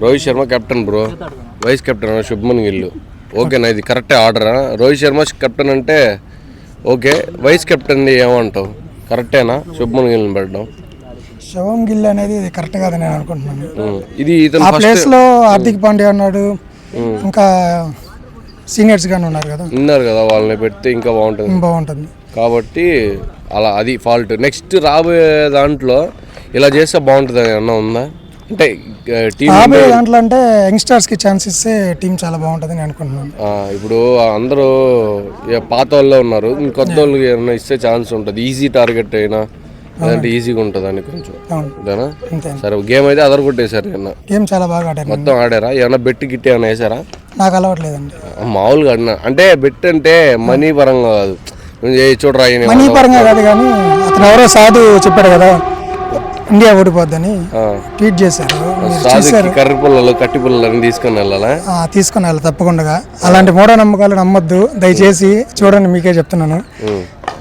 Rohit Sharma captain bro, vice captain Shubman Gill. ఓకేనా, ఇది కరెక్టే ఆర్డరా? రోహిత్ శర్మ కెప్టెన్ అంటే ఓకే, వైస్ కెప్టెన్ ఏమంటావు? కరెక్టేనా శుభ్మన్ గిల్ని పెట్టడం? శుభం గిల్ అనేది కరెక్ట్ కాదని నేను అనుకుంటున్నాను. ఇది ఆ ప్లేస్ లో హార్దిక్ పాండ్యా ఉన్నాడు, ఇంకా సీనియర్స్ గానే ఉన్నారు కదా, వాళ్ళని పెడితే ఇంకా బాగుంటుంది కాబట్టి అలా అది ఫాల్ట్. నెక్స్ట్ రాబోయే దాంట్లో ఇలా చేస్తే బాగుంటుంది అని అన్న ఉందా? అంటే రాబోయే దాంట్లో అంటే యంగ్స్టర్స్ కి ఛాన్స్ ఇస్తే టీం చాలా బాగుంటుంది అని అనుకుంటున్నాను. ఇప్పుడు అందరూ పాత వాళ్ళే ఉన్నారు, కొత్త వాళ్ళకి ఏమైనా ఇస్తే ఛాన్స్ ఉంటుంది. ఈజీ టార్గెట్ అయినా అదంటే ఈజీగా ఉంటుంది అని కొంచెం. సరే, గేమ్ అయితే అదర్ కొట్టేశారు. గేమ్ చాలా బాగా ఆడారు. మొత్తం ఆడారా? ఏమన్నా బెట్ గిట్టి ఏమైనా వేసారా? నాకు అలవాట్లేదండి. మామూలుగా ఆడినా అంటే బెట్ అంటే మనీ పరంగా కాదు, చూడరా మనీ పరంగా కాదు, కానీ అతను ఎవరో సాధు చెప్పాడు కదా ఇండియా ఓడిపోద్దని ట్వీట్ చేశారు. కర్రీ పుల్లలు కట్టి పుల్లలు తీసుకొని వెళ్ళాలి తప్పకుండా. అలాంటి మూఢనమ్మకాలు నమ్మొద్దు దయచేసి, చూడండి మీకే చెప్తున్నాను.